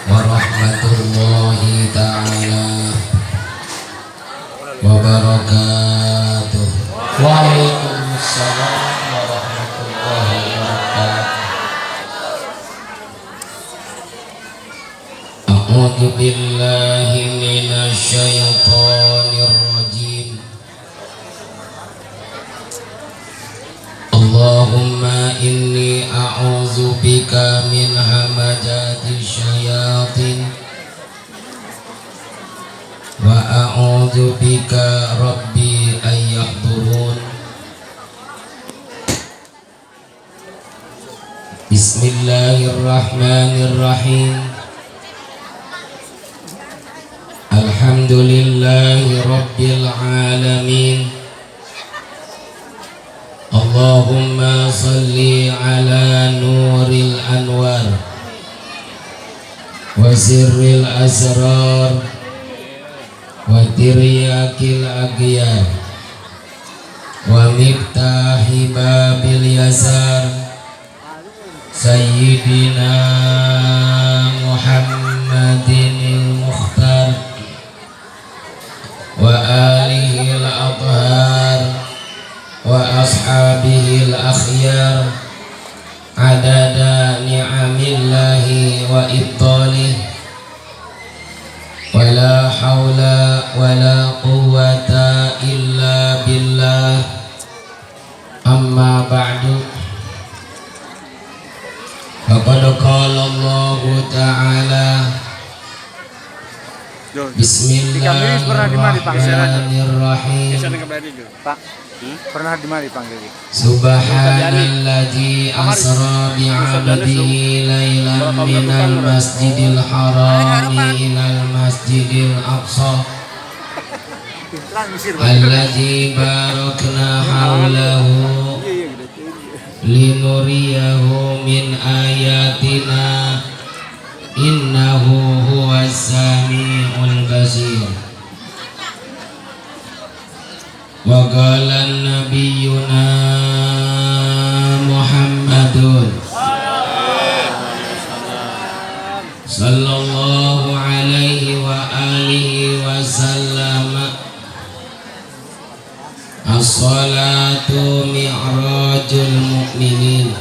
warahmatullahi ta'ala wabarakatuh. Waalaikumsalam warahmatullahi wabarakatuh. A'udzu billahi minasyaitonir rajim. Allahumma inni a'udzu bika min hamazati syayatin wa a'udzu bika rabbi ayyahdurun. Bismillahirrahmanirrahim. Alhamdulillahi rabbil alamin. Allahumma salli ala nuril anwar wa sirril asrar wa tiryakil aghyar wa miftahi babil yasar sayyidina Muhammadinil mukhtar wa alihil athhar wa ashabihil akhyar adada ni'amillahi wa ibtalih wa la hawla wa la quwwata illa billah. Amma ba'du. Faqad qala Allah ta'ala Bismillahirrahmanirrahim. Pernah di mana dipanggil? Subhanalladzi asra bi'abdihi lailan minal masjidil harami ilal masjidil aqsa alladzi barakna haulahu linuriyahu min ayatina innahu huwas sami'ul basir. Wa qala nabiyyuna Muhammadun sallallahu alaihi wa alihi wa sallam, as-salatu mi'rajul mu'minin.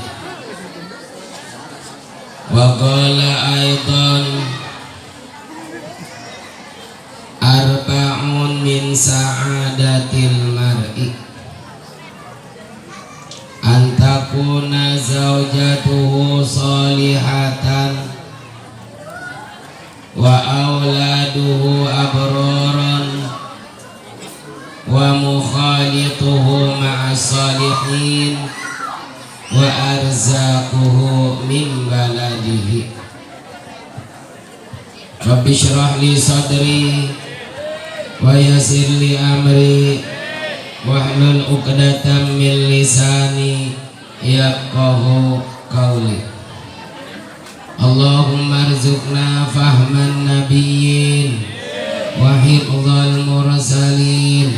Wa qala aidan arba'un min sa'adatil mar'i antakuna zawjatuhu salihatan wa auladuhu abraran wa mukhalituhu ma'as salihin wa arzaquhu min baladihi. Rabbi shrah li sadri wa yassir li amri wahlul 'uqdatam min lisani yafqahu qawli. Allahumma arzuqna fahman nabiyyin wa hifdzal mursalin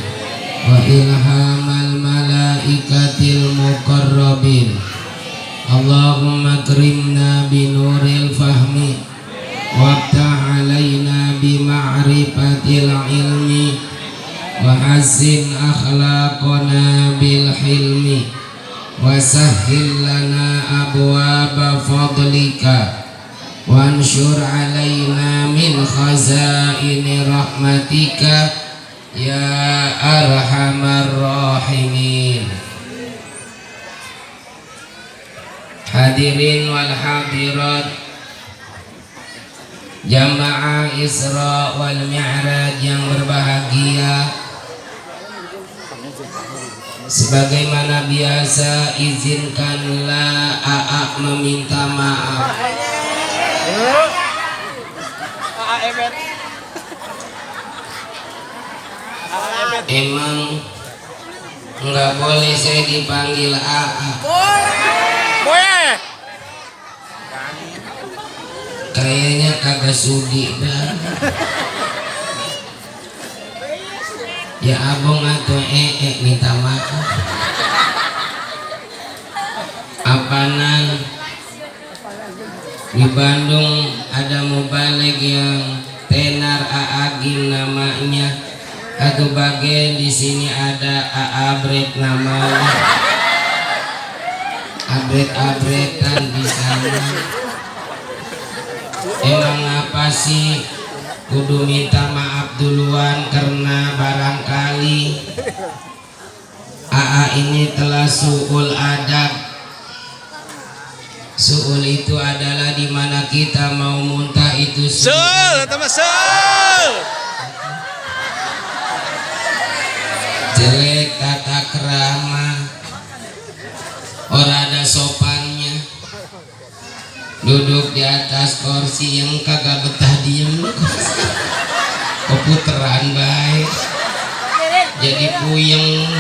wa ilhamal malaikatil muqarrabin. Allahumma akrimna binuril fahmi waftah alaina bima'rifatil ilmi wa hassin akhlaqana bil hilmi wa sahhil lana abwaba fadlika wa anshur alaina min khazaini rahmatika ya arhamar rahimin. Hadirin wal hadirat, jamaah Isra wal Mi'raj yang berbahagia, sebagaimana biasa izinkanlah AA meminta maaf. Emang nggak boleh saya dipanggil AA? Boleh. Kayaknya kagak sudi dah. Ya abang atau minta maaf. Apanan Di Bandung ada mubalig yang tenar Aagil namanya. Atau bagian di sini ada Aabret namanya. Abret-abretan di sana. Emang apa sih? Kudu minta maaf duluan karena barangkali AA ini telah su'ul adab. Su'ul itu adalah dimana kita mau muntah itu Sul, teman sul. jelek tata kerama, orang ada sopannya, duduk di atas kursi yang kagak betah diem, keputeran baik, jadi puyeng.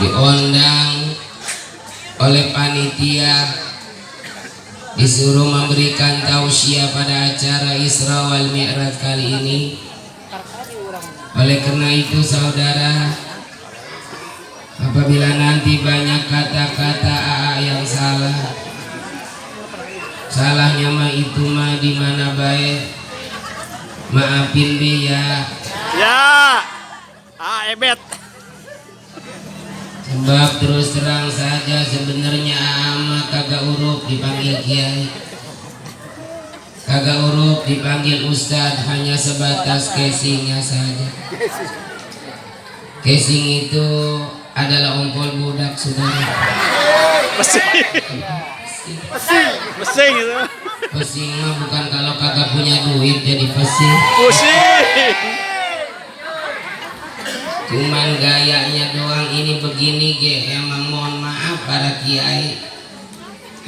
Diundang oleh panitia, disuruh memberikan tausiah pada acara Isra wal Mi'raj kali ini. Oleh karena itu saudara, apabila nanti banyak kata-kata AA yang salah, salahnya mah itu mah di mana baik, maafin dia. Ya. Ebet. Sebab terus terang saja sebenarnya ama kagak uruk dipanggil kiai, kagak uruk dipanggil ustad, hanya sebatas casingnya saja. Casing itu adalah ompol budak saudara. Pesing itu. Pesing mah bukan kalau kagak punya duit jadi pesing. Pusing. Cuman gayanya doang ini begini ge, emang mohon maaf para kiai,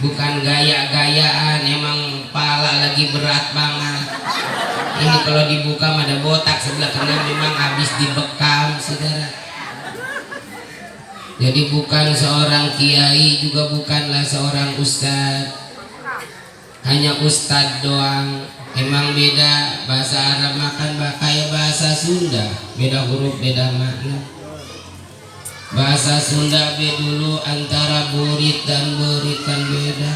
bukan gaya-gayaan, emang pala lagi berat banget. Ini kalau dibuka ada botak sebelah kanan, memang habis dibekam saudara. Jadi bukan seorang kiai, juga bukanlah seorang ustadz, hanya ustadz doang. Emang beda, bahasa Arab makan kayak bahasa Sunda, beda huruf beda makna. Bahasa Sunda be dulu antara burit dan berit kan beda,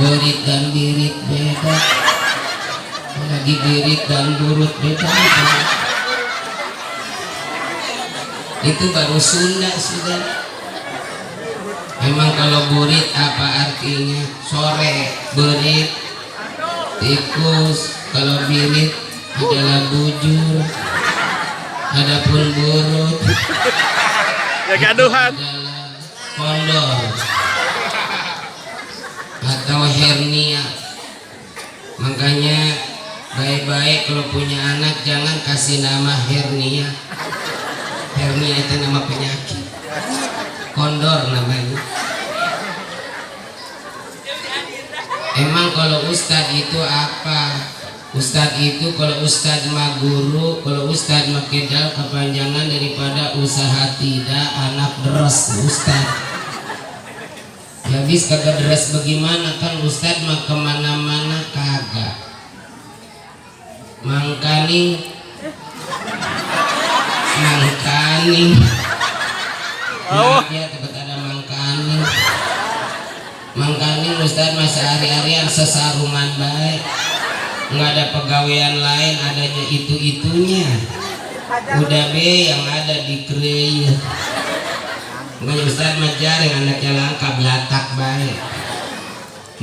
berit dan birit beda, lagi birit dan burut beda. Itu baru Sunda sudah. Emang kalau burit apa artinya? Sore, berit tikus, kalau birit adalah bujur, adapun burut Ya gaduhan. adalah kondor atau hernia. Makanya baik-baik kalau punya anak jangan kasih nama hernia. Hernia itu nama penyakit, kondor namanya. Emang kalau ustadz itu apa? Ustadz itu kalau ustadz mah guru, kalau ustadz mah kedal kepanjangan daripada usaha tidak anak deres ustadz. Ya habis kagak deres bagaimana, kan ustadz mah kemana-mana kagak. Mangkaning Oh. Ya tempat ada mangkaning. Mangkaning ustadz mah sehari-harian sesarungan baik, nggak ada pegawaian lain, adanya itu-itunya. Udah be yang ada di krey. Makanya ustadz mah jaring anaknya langka belatak baik.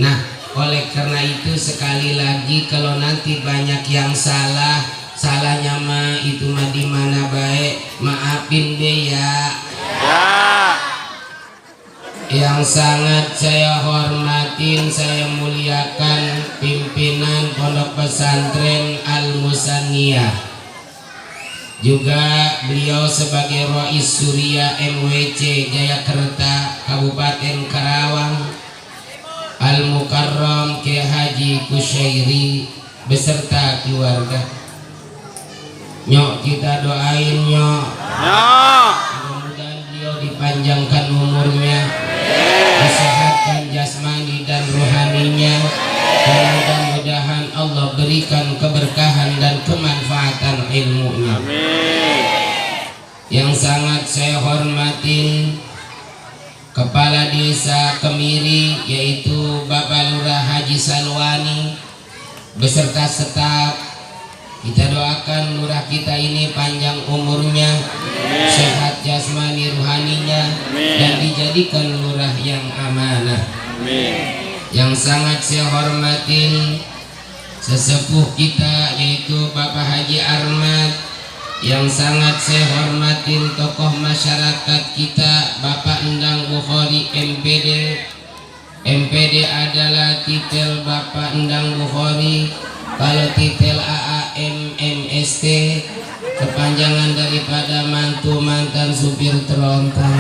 Nah oleh karena itu sekali lagi kalau nanti banyak yang salah, salahnya mah itu mah di mana baik, maafin be ya. Yang sangat saya hormatin, saya muliakan pimpinan Pondok Pesantren Al-Musaniyah, juga beliau sebagai Rois Surya MWC Jayakarta Kabupaten Karawang, Al-Mukarram Kiai Haji Kusyairi beserta keluarga. Nyok kita doain nyok, mudah-mudahan beliau dipanjangkan umurnya, disehatkan jasmani dan rohaninya, dan mudah-mudahan Allah berikan keberkahan dan kemanfaatan ilmunya. Yang sangat saya hormatin Kepala Desa Kemiri yaitu Bapak Lurah Haji Salwani beserta staf. Kita doakan lurah kita ini panjang umurnya, sehat jasmani rohaninya, dan dijadikan lurah yang amanah. Yang sangat saya hormatin sesepuh kita yaitu Bapak Haji Armad, yang sangat saya hormatin tokoh masyarakat kita Bapak Endang Bukhari MPD. MPD adalah titel Bapak Endang Bukhari. Kalau titel AAM MST kepanjangan daripada mantu mantan supir tronton.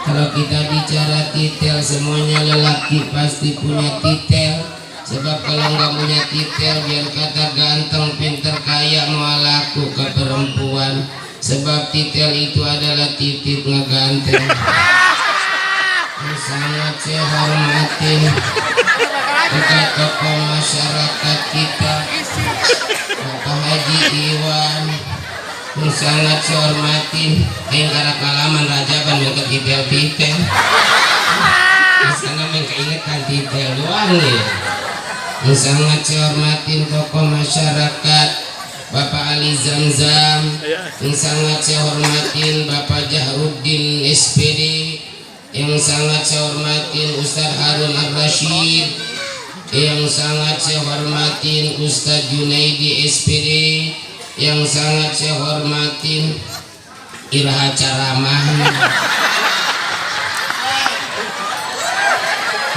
Kalau kita bicara titel, semuanya lelaki pasti punya titel. Sebab kalau nggak punya titel, biar kata ganteng, pinter, kaya, mau laku ke perempuan. Sebab titel itu adalah titik ngeganteng. Sangat saya hormatin juga tokoh masyarakat kita Bapak Haji Iwan, yang sangat saya hormatin. Yang karena kalaman raja kan mereka titel-titel, karena mereka ingatkan titel doang nih. Yang sangat saya hormatin tokoh masyarakat Bapak Ali Zamzam, yang sangat saya hormatin Bapak Jahruddin SPD, yang sangat saya hormatin Ustadz Harun Ar-Rasyid, yang sangat saya hormatin Ustadz Junaidi SPD, yang sangat saya hormatin Iraha Caramahan.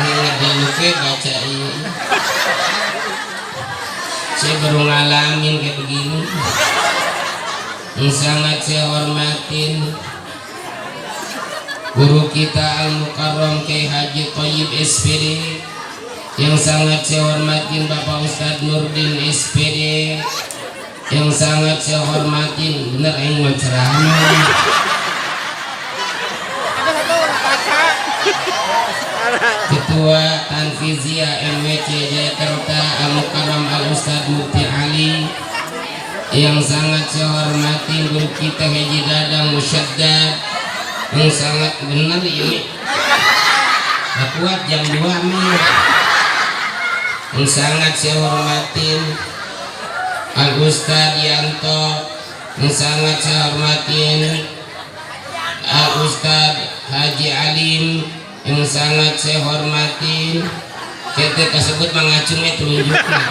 Ini baca ini. Saya baru ngalamin kayak begini. Yang sangat saya hormatin guru kita Al-Mukarram Kiai Haji Thayyib SPD, yang sangat saya hormatin Bapak Ustadz Nurdin SPD, yang sangat saya hormatin bener yang menceramah Ketua Tanfiziyah MWC Jakarta Al-Mukarram Al-Ustadz Mufti Ali, yang sangat saya hormatin guru kita Haji Dadang Musyaddad, yang sangat benar ini gak kuat jam 2 nih. Yang sangat saya hormatin Al Ustadz Yanto, yang sangat saya hormatin Al Ustadz Haji Alim, yang sangat saya hormatin kita tersebut mengacungnya telunjuknya.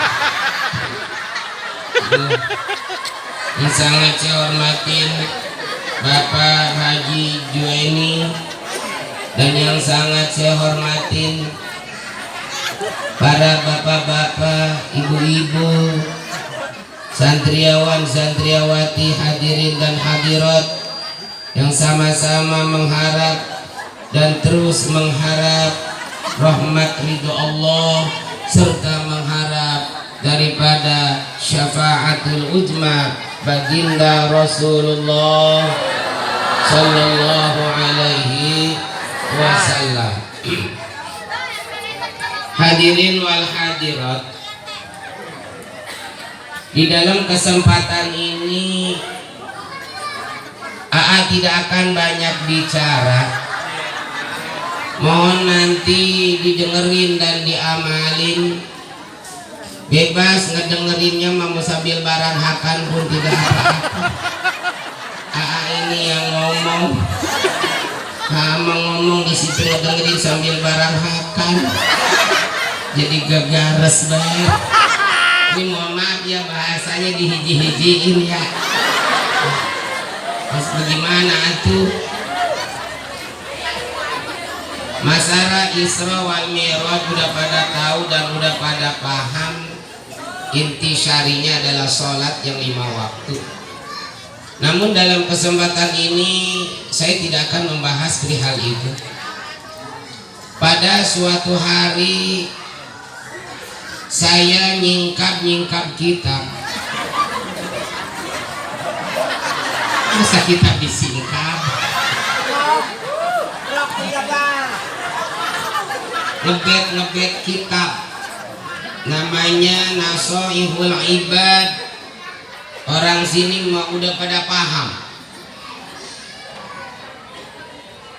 Yang sangat saya hormatin Bapak Haji Juwaini, dan yang sangat saya hormatin para bapak-bapak, ibu-ibu, santriawan, santriawati, hadirin dan hadirat yang sama-sama mengharap dan terus mengharap rahmat ridho Allah serta mengharap daripada syafaatul ujma baginda Rasulullah sallallahu alaihi wasallam. Hadirin wal hadirat, di dalam kesempatan ini AA tidak akan banyak bicara. Mohon nanti didengerin dan diamalin. Bebas ngedengerinnya mau sambil barang hakan pun tidak apa-apa. AA ini yang ngomong. Mau ngomong di situ ngedengerin sambil barang hakan. Jadi gagares banget. Ini mohon maaf ya bahasanya dihiji-hijiin ya. Terus bagaimana atuh? Masalah Isra wal Mi'raj udah pada tahu dan udah pada paham. Inti syarinya adalah sholat yang 5 waktu. Namun dalam kesempatan ini saya tidak akan membahas perihal itu. Pada suatu hari saya nyingkap kitab. Masa kitab disingkap? Ngebet kitab namanya Nasoihul Ibad. Orang sini mah udah pada paham.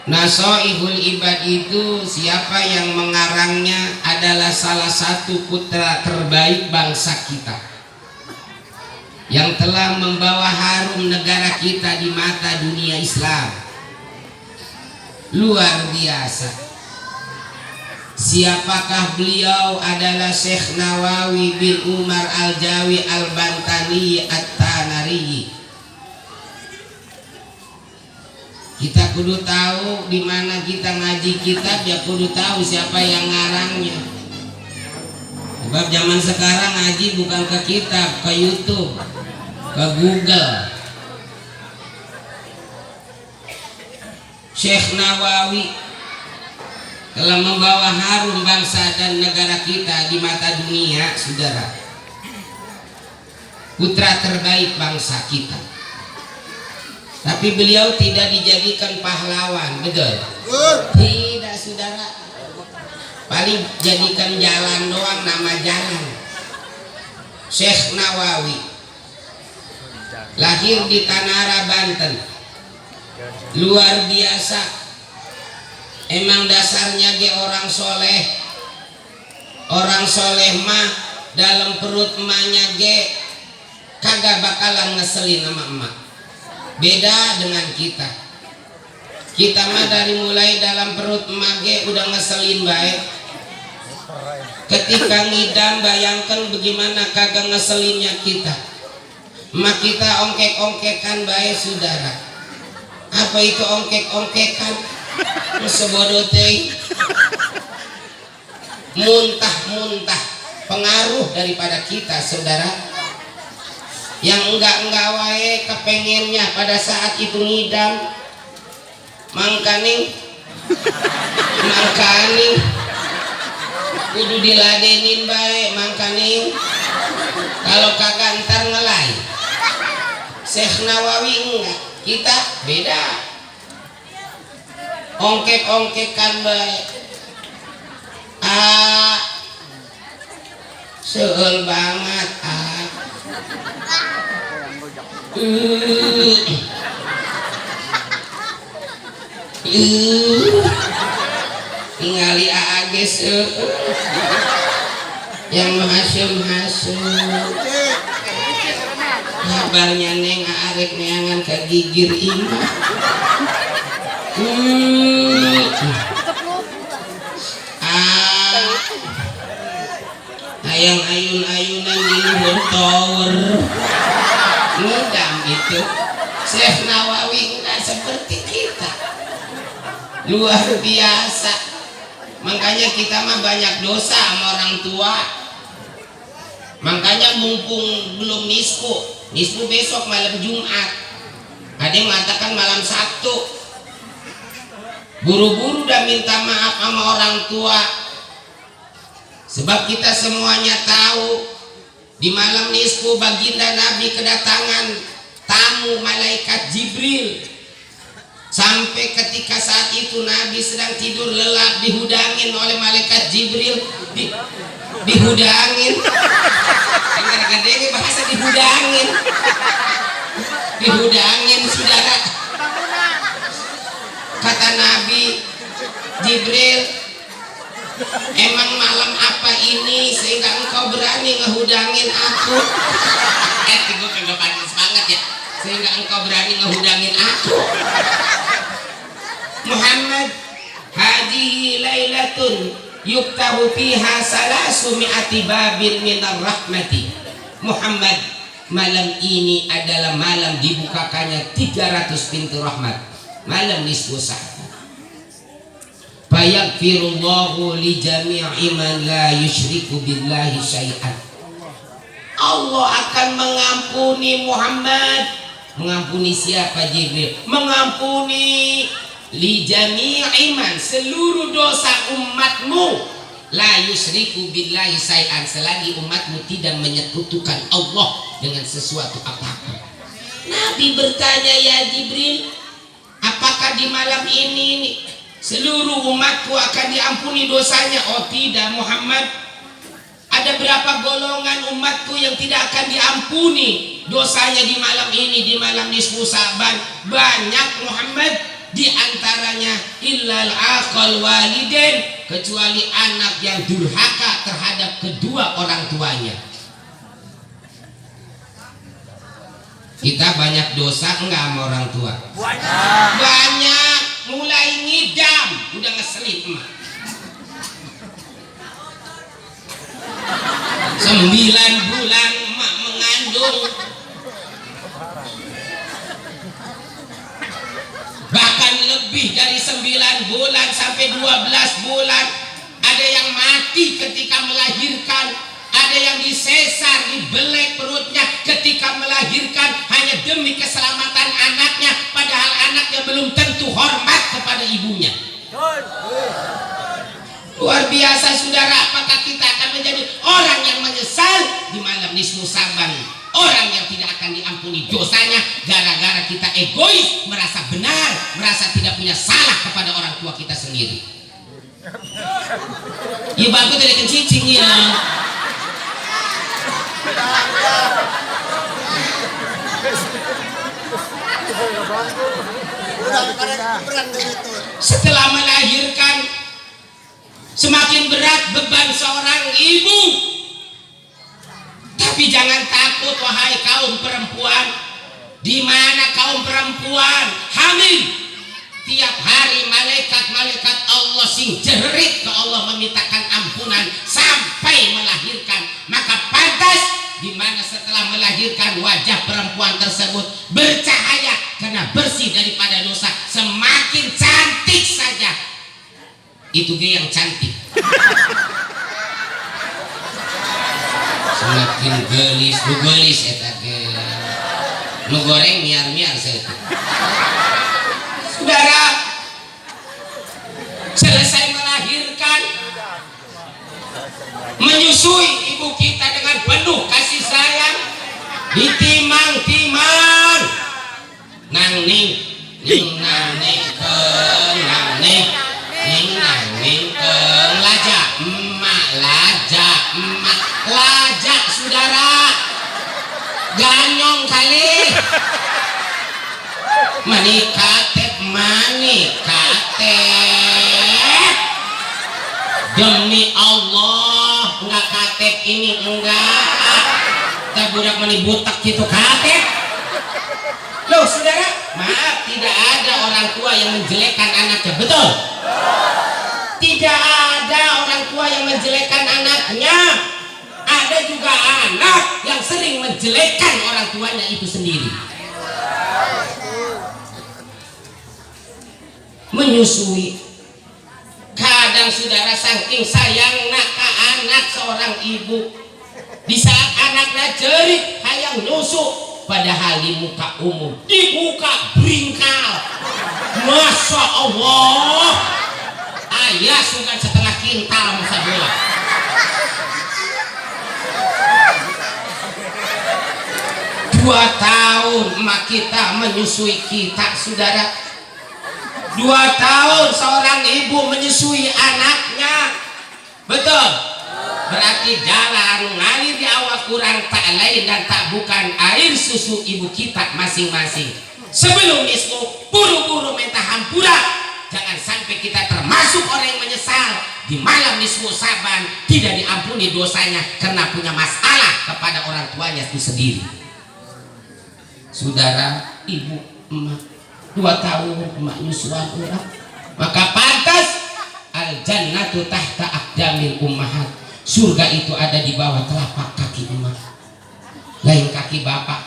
Nasoihul Ibad itu siapa yang mengarangnya adalah salah satu putra terbaik bangsa kita yang telah membawa harum negara kita di mata dunia Islam. Luar biasa. Siapakah beliau? Adalah Syekh Nawawi bin Umar Al-Jawi Al-Bantani At-Tanari. Kita kudu tahu di mana kita ngaji kitab, ya kudu tahu siapa yang ngarangnya. Sebab zaman sekarang ngaji bukan ke kitab, ke YouTube, ke Google. Syekh Nawawi telah membawa harum bangsa dan negara kita di mata dunia, saudara. Putra terbaik bangsa kita. Tapi beliau tidak dijadikan pahlawan, betul? Tidak, saudara. Paling jadikan jalan doang, nama jalan. Syekh Nawawi lahir di Tanara, Banten. Luar biasa. Emang dasarnya ge orang soleh. Orang soleh mah dalam perut emaknya ge kagak bakalan ngeselin sama emak. Beda dengan kita. Kita mah dari mulai dalam perut emak ge udah ngeselin baik. Ketika ngidam, bayangkan bagaimana kagak ngeselinnya kita. Emak kita ongkek-ongkekan baik, saudara. Apa itu ongkek-ongkekan? Sebodoh teh. Muntah-muntah pengaruh daripada kita, saudara. Yang enggak wae kepengennya pada saat itu ngidam, mangkaning kudu diladenin bae, mangkaning kalau kagak ntar ngelai. Syekh Nawawi enggak, kita beda, ongkek-ongkekan bae. Seul banget. Tingali aages yang hasem kabarnya neng arek neangan kagigir imah. Hayang ayun-ayunan di luhur tower. Ngidam itu. Syekh Nawawi enggak seperti kita, luar biasa. Makanya kita mah banyak dosa sama orang tua. Makanya mumpung belum nisfu besok malam Jumat, ada yang mengatakan malam Sabtu, buru-buru udah minta maaf sama orang tua. Sebab kita semuanya tahu di malam nisfu baginda Nabi kedatangan tamu malaikat Jibril. Sampai ketika saat itu Nabi sedang tidur lelap, dihudangin oleh malaikat Jibril. Dihudangin. Gede-gede bahasa dihudangin. Dihudangin, saudara. Kata Nabi Jibril, emang malam apa ini sehingga engkau berani ngehudangin aku? Gue kagak panas banget ya. Sehingga engkau berani ngehudangin aku. Muhammad, hadihi lailatun yuktahu fiha salasu mi'ati babin minar rahmati. Muhammad, malam ini adalah malam dibukakannya 300 pintu rahmat. Malam nisfu sa'at. Fayaghfirullahu li jami'i man la yusyriku billahi syai'an. Allah akan mengampuni Muhammad. Mengampuni siapa? Jibril. Mengampuni li jami'i man, seluruh dosa umatmu, la yusyriku billahi syai'an, selagi umatmu tidak menyekutukan Allah dengan sesuatu apapun. Nabi bertanya, ya Jibril, apakah di malam ini seluruh umatku akan diampuni dosanya? Oh tidak Muhammad. Ada berapa golongan umatku yang tidak akan diampuni dosanya di malam ini, di malam nisfu Sa'ban? Banyak Muhammad. di antaranya illal aqal walidain, kecuali anak yang durhaka terhadap kedua orang tuanya. Kita banyak dosa enggak sama orang tua? Banyak, mulai ngidam udah ngeselin emak. 9 bulan emak mengandung, bahkan lebih dari 9 bulan sampai 12 bulan. Ada yang mati ketika melahirkan, ada yang disesar, dibelek perutnya ketika melahirkan hanya demi keselamatan anaknya, padahal anaknya belum tentu hormat kepada ibunya. Luar biasa saudara. Apakah kita akan menjadi orang yang menyesal di malam nisfu Saban, orang yang tidak akan diampuni dosanya gara-gara kita egois, merasa benar, merasa tidak punya salah kepada orang tua kita sendiri. Ya bagus dari kencing ya. Setelah melahirkan, semakin berat beban seorang ibu. Tapi jangan takut wahai kaum perempuan. Di mana kaum perempuan hamil, tiap hari malaikat-malaikat Allah sing jerit ke Allah memintakan ampunan sampai melahirkan. Maka pantas di mana setelah melahirkan wajah perempuan tersebut bercahaya karena bersih daripada dosa, semakin cantik saja. Itu dia yang cantik. Semakin gelis, lu gelis eta ge. Nu goreng miar-miar saya. Saudara, selesai melahirkan, menyusui ibu kita dengan penuh kasih sayang, ditimang-timang, nang ning nang ning nang ning ning laja emak, laja emak, laja saudara, ganyong kali. Manikatep demi Allah, enggak katep ini enggak. Kita budak mani butak gitu katep. Loh saudara, maaf, tidak ada orang tua yang menjelekkan anaknya, betul? Tidak ada orang tua yang menjelekkan anaknya. Ada juga anak yang sering menjelekkan orang tuanya itu sendiri. Menyusui, kadang saudara saking sayangna ka anak seorang ibu, di saat anaknya jerit hayang nyusu, padahal di muka umum dibuka bringkal. Masya Allah, ayah sugan setengah kintal masa bola. Dua tahun emak kita menyusui kita saudara. 2 tahun seorang ibu menyusui anaknya, betul? Berarti jalan ngalir di awal kurang tak lain dan tak bukan air susu ibu kita masing-masing. Sebelum nisfu, buru-buru minta hampura. Jangan sampai kita termasuk orang yang menyesal di malam nisfu Saban, tidak diampuni dosanya karena punya masalah kepada orang tuanya itu sendiri. Saudara, ibu, emak, 2 tahun emak nyusuan orang, maka pantas al jannatu tahta aqdamil ummahat, surga itu ada di bawah telapak kaki emak, lain kaki bapak.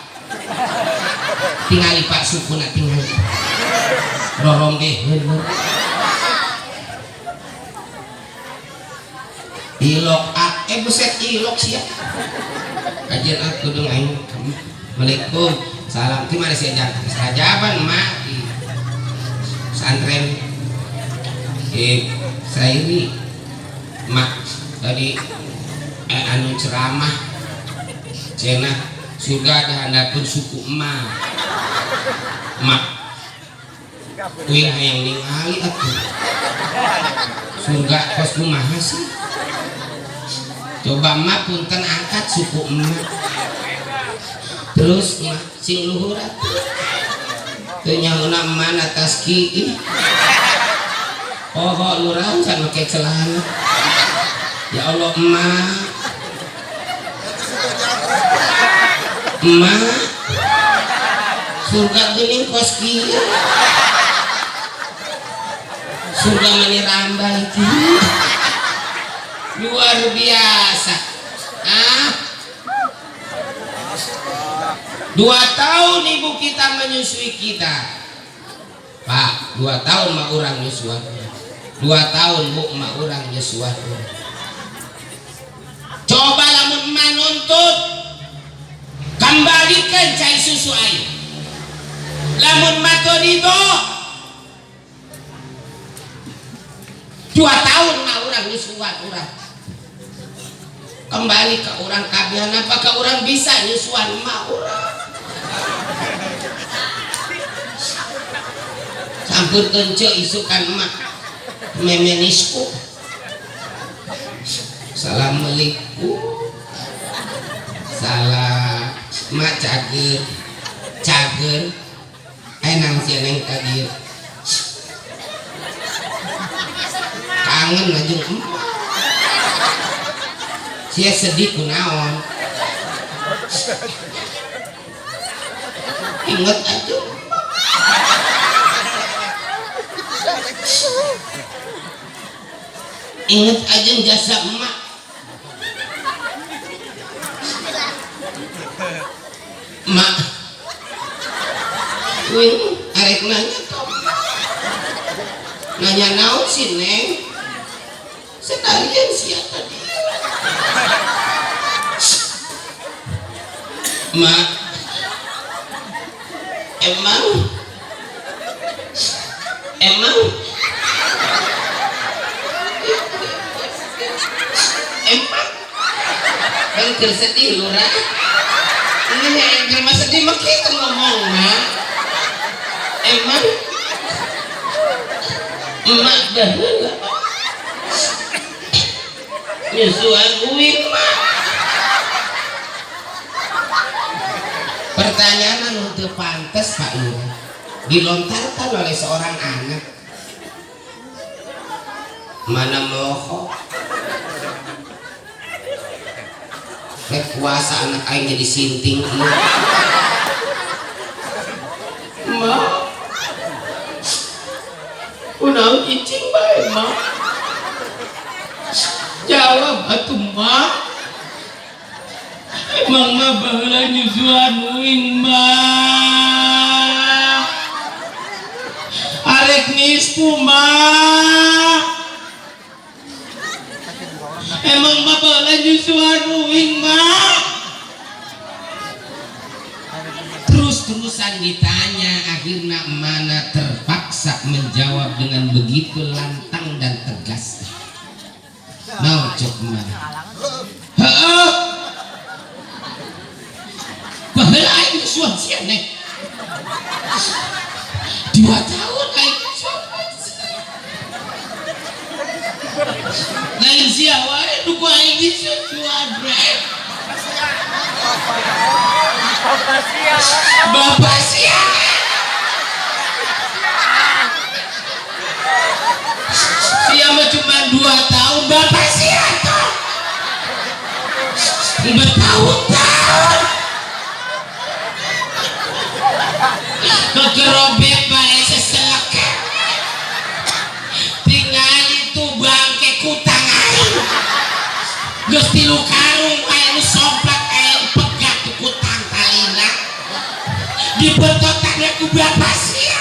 Tingali pak suku nak tingali dorong deh ilok buset ilok siap kajian aku dong aing. Assalamualaikum, salam. Di mana sih aja? Sajaban mak di pesantren. Saya ini mak tadi anu ceramah cina surga ada handapun suku emak. Mak kuing hayang ningali atuh. Surga kos kumaha sih? Coba mak punten angkat suku emak. Terus sing luhur Ternyata mana tas ki. Oh lurah kan pakai celana. Ya Allah emak surga gening kos kieu. Surga mani rambal kieu. Luar biasa. 2 tahun ibu kita menyusui kita. Pak, 2 tahun mak urang nyusuan. 2 tahun bu mak urang nyusuan. Coba lamun emak nuntut kembalikan cai susu air. Lamun mato itu 2 tahun mak urang nyusuan urang. Kembali ke orang kabihan, apakah orang bisa nyusuan emak urang? Campur kencok isukan emak memenisku. Assalamualaikum. Salah emak cager enang siang kadir kangen aja emak. Sia sedih kunaon. Ingat aja. Ingat aja jasa emak. Mak. Wing arek nanya kau. Nanya naon sih Neng? Sekalian sia tadi. Mak, emang kan kersedih lurah. Ini yang kerma sedih mak kita ngomong mak. Emang emak dah nyusuan uing mak. Pertanyaan untuk pantas Pak Lurah dilontarkan oleh seorang anak. Mana moho rek kuasa anak aing jadi sinting ieu. Mak kunaon icing bae mak. Jawab atuh mak. Emang mah baheula nyusuan uing mah. Arek nispu mah. Emang mah baheula nyusuan uing mah. Terus-terusan ditanya, akhirnya mana terpaksa menjawab dengan begitu lantang dan tegas. Mau cok mah. Heeh. Baheula aing nyusuan sia Neng. 2 tahun aing nyusuan. Lain sia wae nu ku aing nyusuan Neng. Bapak sia. Sia mah cuma 2 tahun bapak sia toh. Bertahun-tahun. Kegerobek bae seselek. Tinggal itu bangke kutang aing. Geus 3 karung aing nu somplak aing pegat ku kutang talina. Dibetotan ku bapak sia.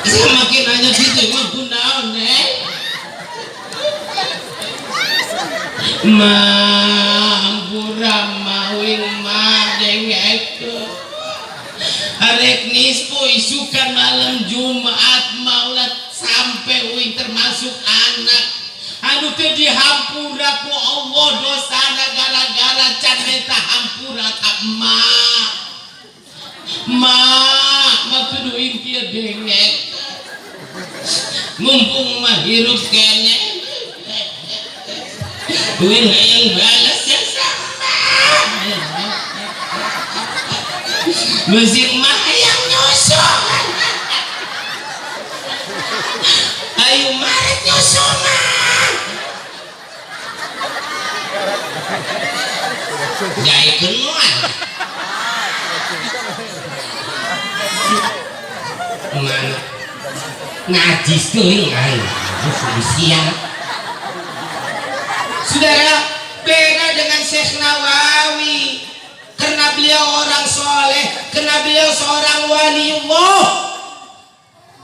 Saya makin nanya gitu emang kunaon Neng. Mampura mawing madengek arek nispo isukan malam Jumat maulad sampai uing termasuk anak anu teu dihampura ku Allah dosana gara-gara can minta hampura ka emak. Mak kudu uing kieu dengek mumpung mah hirup kene uing hayang balas ya sama. mesin mayang nyusul. Ayo maret nyusul jai kenuan mana najis teuing aing siang. Saudara, beda dengan Syekh Nawawi karena beliau orang soleh, karena beliau seorang waliullah.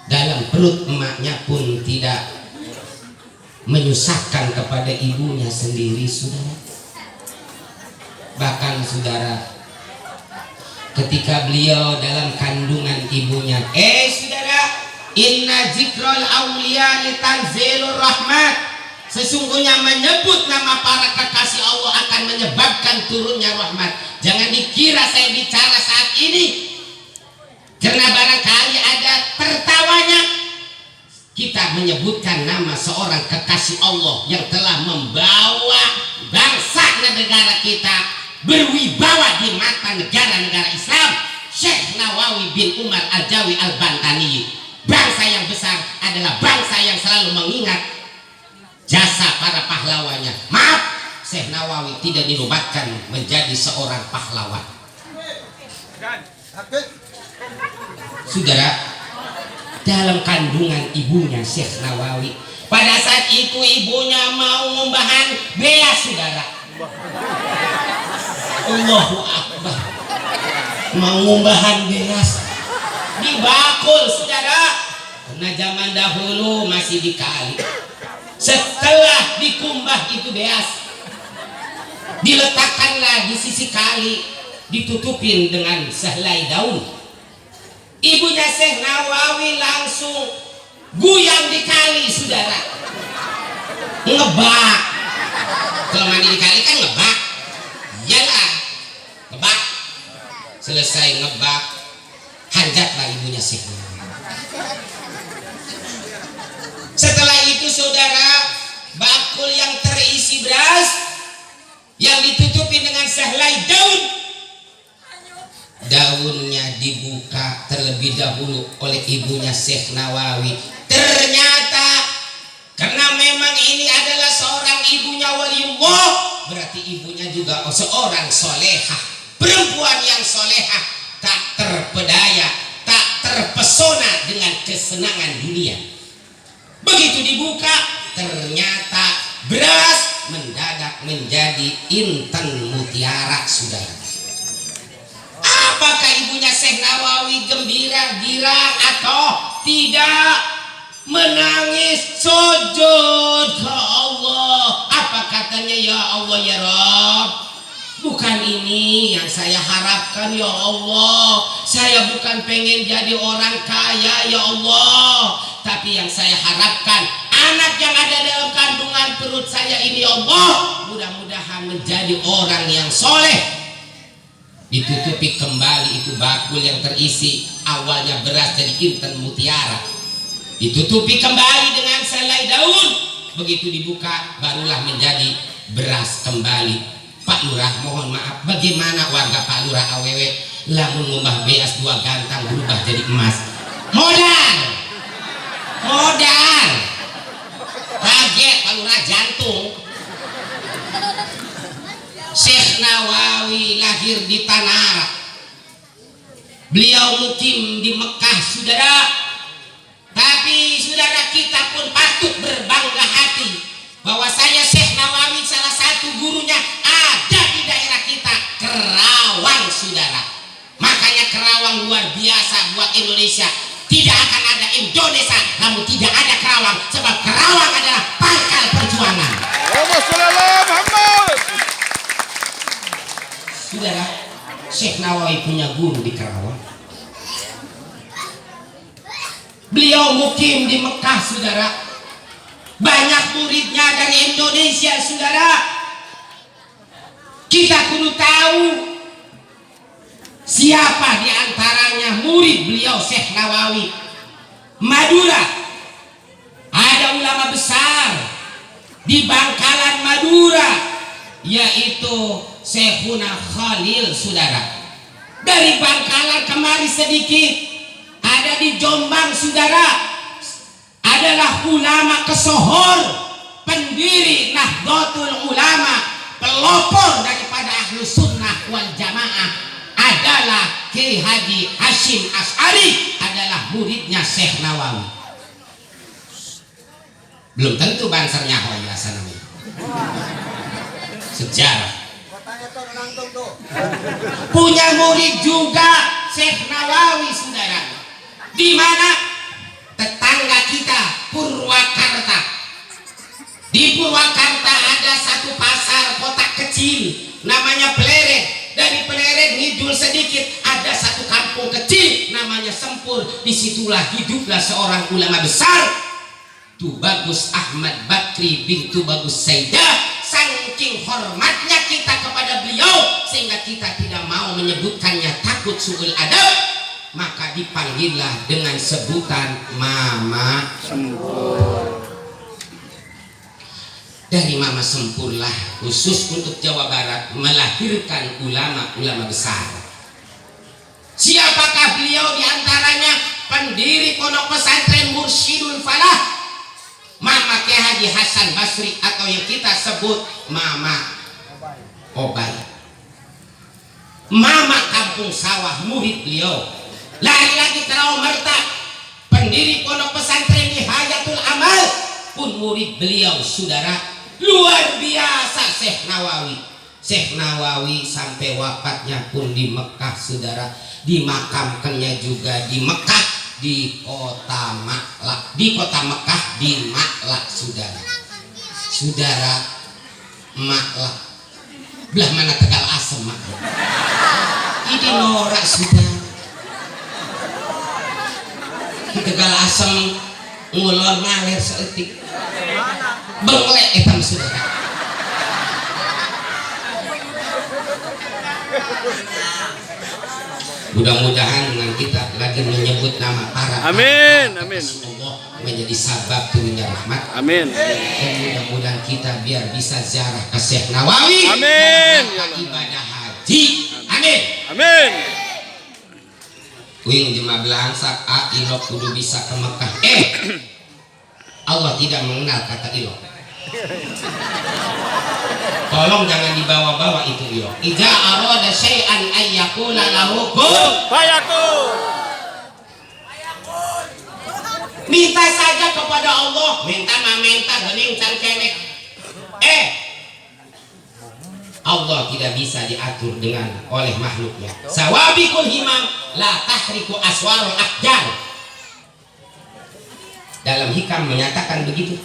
Dalam perut emaknya pun tidak menyusahkan kepada ibunya sendiri, saudara. Bahkan saudara, ketika beliau dalam kandungan ibunya, saudara, inna zikrul awliya litanzilur rahmat, sesungguhnya menyebut nama para kekasih Allah akan menyebabkan turunnya rahmat. Jangan dikira saya bicara saat ini karena barangkali ada tertawanya. Kita menyebutkan nama seorang kekasih Allah yang telah membawa bangsa dan negara kita berwibawa di mata negara-negara Islam, Syekh Nawawi bin Umar Al-Jawi Al-Bantani. Bangsa yang besar adalah bangsa yang selalu mengingat jasa para pahlawannya. Maaf, Syekh Nawawi tidak dinobatkan menjadi seorang pahlawan. Saudara, dalam kandungan ibunya Syekh Nawawi, pada saat itu ibunya mau ngumbahan beas, saudara. Allahu Akbar. Mau ngumbahan beas di bakul, saudara. Karena zaman dahulu masih di kali. Setelah dikumbah itu beas, diletakkanlah di sisi kali, ditutupin dengan sehelai daun. Ibunya Syekh Nawawi langsung guyang di kali, saudara. Ngebak. Kalau mandi di kali kan ngebak. Iyalah, ngebak. Selesai ngebak, hanjatlah ibunya Syekh Nawawi. Setelah itu, saudara, bakul yang terisi beras yang ditutupi dengan sehelai daun, daunnya dibuka terlebih dahulu oleh ibunya Syekh Nawawi. Ternyata karena memang ini adalah seorang ibunya waliullah, berarti ibunya juga seorang solehah, perempuan yang solehah, tak terpedaya, tak terpesona dengan kesenangan dunia. Begitu dibuka, ternyata beras mendadak menjadi intan mutiara, saudara. Apakah ibunya Syekh Nawawi gembira, girang atau tidak? Menangis sujud ke Allah. Apa katanya? Ya Allah, ya Rabb, bukan ini yang saya harapkan, ya Allah. Saya bukan pengen jadi orang kaya, ya Allah. Tapi yang saya harapkan, anak yang ada dalam kandungan perut saya ini, ya Allah, mudah-mudahan menjadi orang yang soleh. Ditutupi kembali itu bakul yang terisi awalnya beras dari intan mutiara, ditutupi kembali dengan selai daun. Begitu dibuka, barulah menjadi beras kembali. Pak Lurah, mohon maaf, bagaimana warga Pak Lurah awewe lamun ngubah beas 2 gantang berubah jadi emas? Modal kaget Pak Lurah, jantung. Syekh Nawawi lahir di Tanah Arab. Beliau mukim di Mekah, saudara. Tapi saudara, kita pun patut berbangga hati bahwa saya Syekh Nawawi, salah satu gurunya ada di daerah kita, Kerawang, saudara. Makanya Kerawang luar biasa buat Indonesia. Tidak akan ada Indonesia namun tidak ada Kerawang, sebab Kerawang adalah pangkal perjuangan. Saudara, Syekh Nawawi punya guru di Kerawang. Beliau mukim di Mekah, saudara. Banyak muridnya dari Indonesia, saudara. Kita kudu tahu siapa di antaranya murid beliau Syekh Nawawi. Madura, ada ulama besar di Bangkalan Madura, yaitu Syekhuna Khalil, saudara. Dari Bangkalan kemari sedikit, ada di Jombang saudara, adalah ulama kesohor, pendiri Nahdlatul Ulama, pelopor daripada Ahlus Sunnah wal Jamaah, adalah Kiai Haji Hashim Asy'ari, adalah muridnya Syekh Nawawi. Belum tentu bansernya hoya sanami. Sejarah. Punya murid juga Syekh Nawawi saudara. Di mana? Tetangga kita Purwakarta. Di Purwakarta ada satu pasar kotak kecil namanya Pleret. Dari Pleret ngidul sedikit ada satu kampung kecil namanya Sempur. Disitulah hiduplah seorang ulama besar, Tubagus Ahmad Bakri bin Tubagus Saidah. Saking hormatnya kita kepada beliau sehingga kita tidak mau menyebutkannya, takut su'ul adab, maka dipanggillah dengan sebutan Mama Sempur. Dari Mama Sempurlah khusus untuk Jawa Barat melahirkan ulama-ulama besar. Siapakah beliau? Diantaranya pendiri pondok pesantren Mursyidul Falah, Mama Kiai Haji Hasan Basri, atau yang kita sebut Mama Obay. Mama Kampung Sawah, murid beliau. Lagi-lagi Terawamerta, pendiri pondok pesantren di Hayatul Amal, pun murid beliau saudara. Luar biasa Syekh Nawawi. Syekh Nawawi sampai wafatnya pun di Mekah saudara. Dimakamkannya juga di Mekah, di kota Maklak, di kota Mekah, di Maklak saudara. Saudara, Maklak belah mana Tegal Asem Maklak. Ini norak saudara. Di Tegal Asem ngulon ngalir seetik benglek etam saudara. Mudah-mudahan dengan kita lagi menyebut nama para Amin, amin. Allah menjadi sabab turunnya rahmat. Amin. Dan mudah-mudahan kita biar bisa ziarah ke Syekh Nawawi. Amin. Ibadah haji. Amin. Amin. Wing jemaah belangsak ilok kudu bisa ke Mekah. Allah tidak mengenal kata ilok. Tolong jangan dibawa-bawa itu ilok. Idza arada syai'an ay yaqula lahu kun Fayakun. Minta saja kepada Allah, minta gening can kenek. Allah tidak bisa diatur dengan oleh makhluknya. Sawabikul himam la tahriku aswarul akjar. Dalam hikam menyatakan begitu.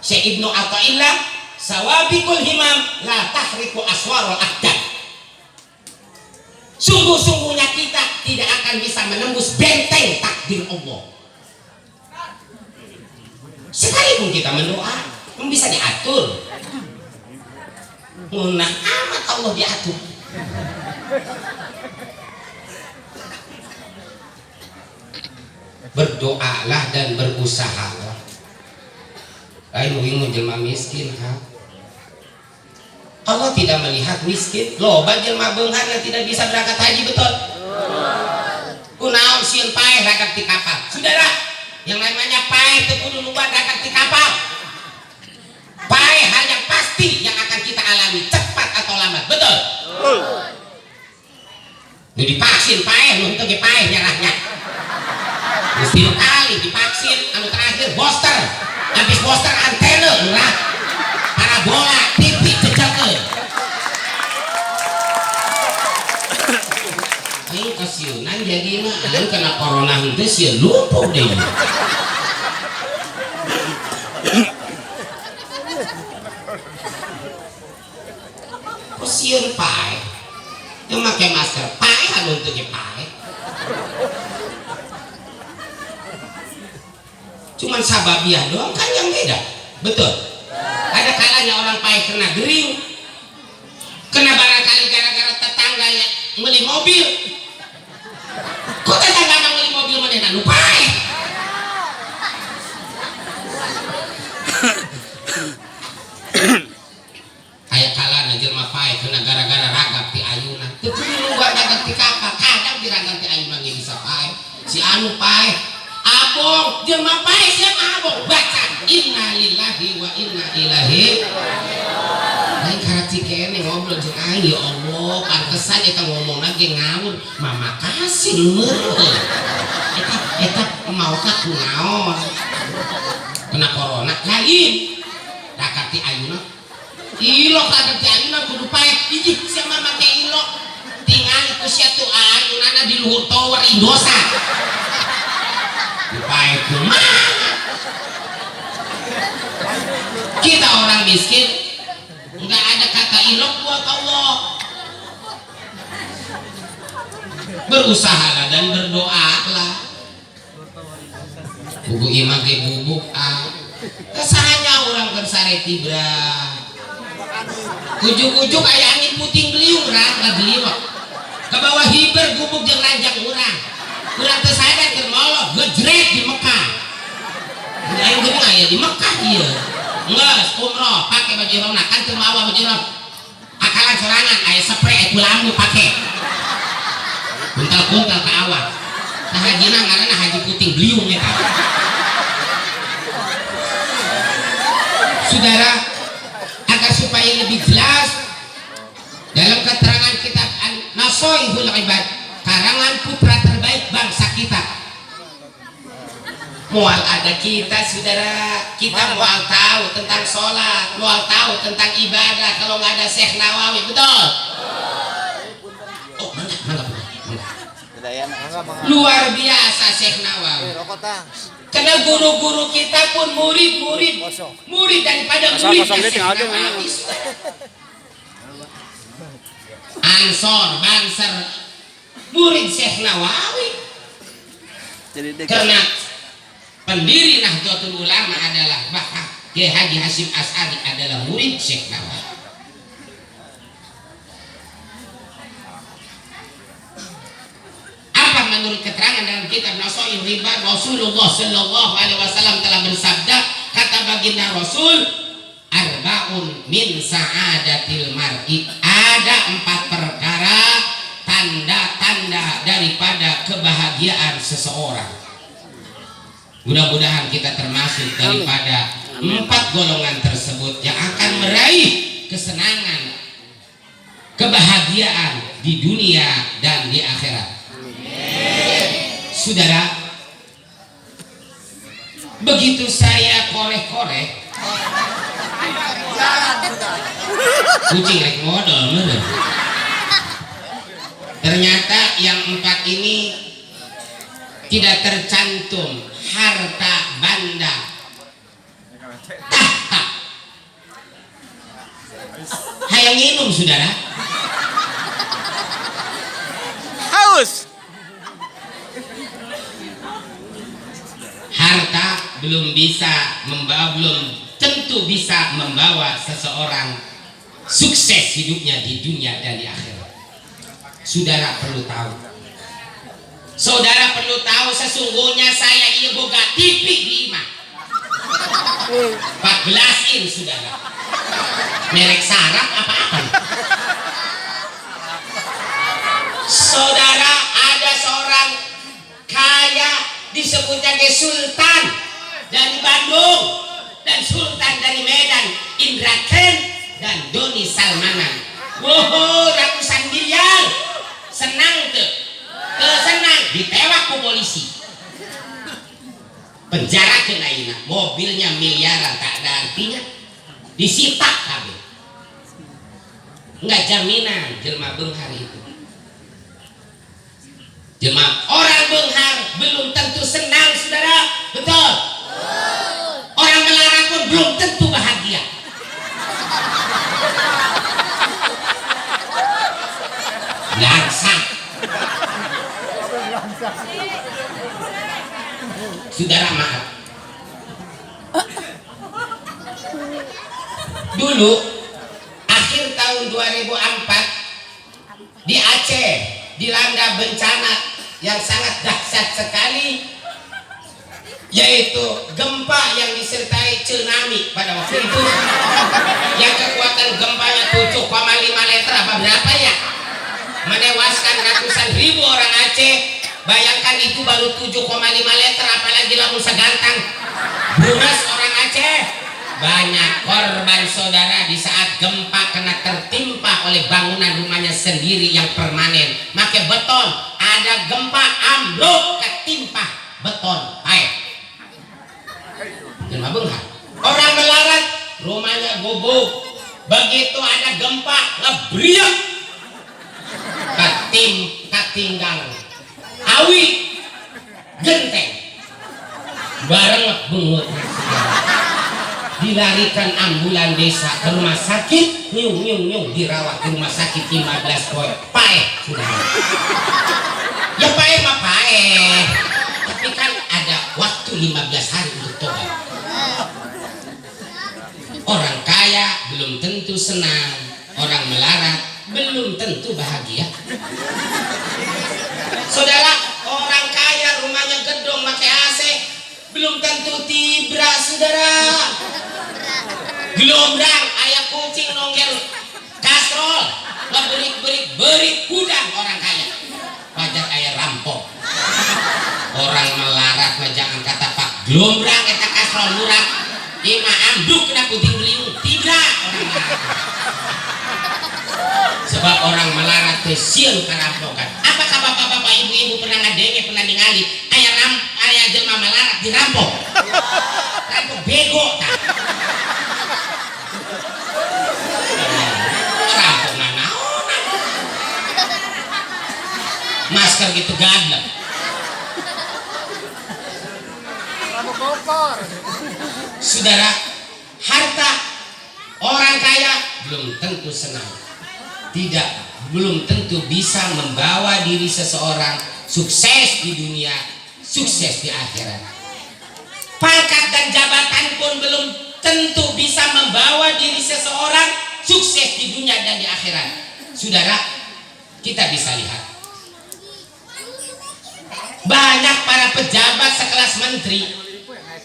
Syekh Ibnu Athaillah, sawabikul himam la tahriku aswarul akjar. Sungguh-sungguhnya kita tidak akan bisa menembus benteng takdir Allah. Sekalipun kita mendoa, bisa diatur. Munah amat Allah diatur. Berdoalah dan berusahalah. Lain wingu jelma miskin ha. Allah tidak melihat miskin. Loba jelma beunghar yang tidak bisa berangkat haji betul. Kunaon sieun paeh ragak di kapal. Saudara, yang namanya paeh teu kudu loba ragak di kapal. Paeh hal yang pasti yang akan kita alami cepat atau lambat. Betul? Nu divaksin paeh, nu henteu ge paeh nyerahnya. Geus 3 kali divaksin, anu terakhir booster. Habis booster antena murah. Parabola, TV cecakeun. Aing kasieunan jadi mah aing kena corona henteu sieun lumpuh deui. Sieun pae yang make masker pae anu teu ge pae cuman sababiah doang kan yang beda. Betul, ada kalanya orang pae kena gering, kena barangkali gara-gara tetangganya beli mobil. Kok tetangga beli mobil manehna nu pae? Aya kalana jelema pae kena gara-gara ragap ti ayunan. Teu kudu nunggu ragap anu paeh abong jelema paeh siapa abong baca innalillahi wa inna ilaihi lain karati kene ngobrol jeung aing ya Allah pantesan eta ngomong lagi ngawur mama kasih meureun eta mau ka kunaon kena corona lain dakati ayeuna ilok dakati ayeuna kudu paeh hiji siapa make ilok tinggal ku sia tu ayeuna di luhur tower Indosa paeh kumaha kita orang miskin enggak ada kata ilok buat Allah berusahalah dan berdoalah buku imam ke bubuk kesahanya orang kersare tibra ujuk-ujuk aya angin puting beliung geliwak ke bawah hiber gubuk jeung ranjang urang teu sadar keur molot gejret di Mekah aing geuning aya di Mekah ieu geus umroh pake baju ihram kan teu mawa baju ihram akalan sorangan aya spray ku lambu pake kuntal-kuntal ka awak tah hajina ngaranna haji puting beliung eta saudara agar supaya lebih jelas dalam keterangan kitab Nasoihul Ibad karangan putra terbaik bangsa kita mual ada kita saudara kita mual tahu tentang sholat mual tahu tentang ibadah kalau nggak ada Syekh Nawawi betul oh mantap luar biasa Syekh Nawawi karena guru-guru kita pun murid daripada murid Syekh Nawawi Ansor Banser murid Syekh Nawawi karena pendiri Nahdlatul Ulama adalah Kiai Haji Hasyim Asy'ari adalah murid Syekh Nawawi. Apa menurut keterangan dalam kitab Nasoihul Ibad Rasulullah Sallallahu Alaihi Wasallam telah bersabda kata baginda Rasul arbaun min sa'adatil mar'i ada 4 perkara tanda-tanda daripada kebahagiaan seseorang. Mudah-mudahan kita termasuk daripada 4 golongan tersebut yang akan meraih kesenangan, kebahagiaan di dunia dan di akhirat. Saudara, begitu saya korek-korek, kucing rek modal bener. Ternyata yang 4 ini tidak tercantum harta banda tahta hayang minum saudara Haus. harta belum tentu bisa membawa seseorang sukses hidupnya di dunia dan di akhirat. Saudara perlu tahu sesungguhnya saya iya boga TV di imah 14 in saudara merek sarap apa-apa saudara ada seorang kaya disebutnya Sultan dari Bandung dan Sultan dari Medan Indra Ken dan Doni Salmanan wow ratusan miliar senang tuh senang ditewak ku polisi penjara kenaina mobilnya miliaran tak ada artinya disita kabeh nggak jaminan jelma beunghar itu jelma orang beunghar belum tentu senang saudara betul orang melarat pun belum tentu bahagia langsat saudara maaf dulu akhir tahun 2004 di Aceh dilanda bencana yang sangat dahsyat sekali yaitu gempa yang disertai tsunami pada waktu itu yang kekuatan gempanya 7,5 meter apa berapa ya menewaskan ratusan ribu orang Aceh Bayangkan itu baru 7,5 liter, apalagi lamun segantang buras orang Aceh. Banyak korban saudara di saat gempa kena tertimpa oleh bangunan rumahnya sendiri yang permanen. Make beton, ada gempa ambruk ketimpa beton. Hai. Jangan benghar. Orang melarat, rumahnya gubuk. Begitu ada gempa, ngebriak. Katinggang. Awi genteng. Bareng bengut. Dilarikan ambulan desa ke rumah sakit, nyung dirawat di rumah sakit 15 poin. Paeh sudah. Ya paeh mah paeh. Tapi kan ada waktu 15 hari untuk tobat. Orang kaya belum tentu senang, orang melarat belum tentu bahagia. Saudara, orang kaya rumahnya gedung pakai AC belum tentu tibra, saudara. Gelombrang ayah kucing nonggel kastrol, berit kudang orang kaya. Wajar ayah rampok. Orang melarat mah jangan kata pak gelombrang eta kastrol murah. Ieu mah ambruk kena puting beliung, tibra orang melarat. Sebab orang melarat teh sieun karampokan. Apakah bapak-bapak ibu-ibu pernah ngadenge, pernah ningali aya jelema melarat dirampok? Rampok bego tah. Rampok nanaon? Masker gitu gadlep. Saudara, harta orang kaya belum tentu senang. Tidak, belum tentu bisa membawa diri seseorang sukses di dunia, sukses di akhirat. Pangkat dan jabatan pun belum tentu bisa membawa diri seseorang sukses di dunia dan di akhirat. Saudara, kita bisa lihat banyak para pejabat sekelas menteri,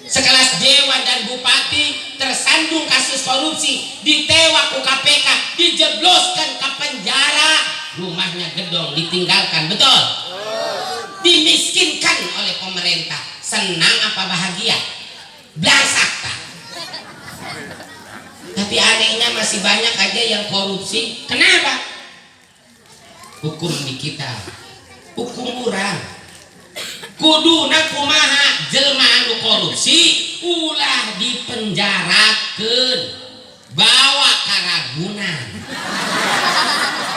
sekelas dewan dan bupati tersandung kasus korupsi, ditewak ke KPK, dijebloskan ke penjara, rumahnya gedong ditinggalkan, betul? Dimiskinkan oleh pemerintah. Senang apa bahagia? Blasak tak? Tapi anehnya masih banyak aja yang korupsi. Kenapa? Hukum di kita, hukum murah. Kuduna kumaha jelema anu korupsi ulah dipenjarakeun, bawa ka ragunan,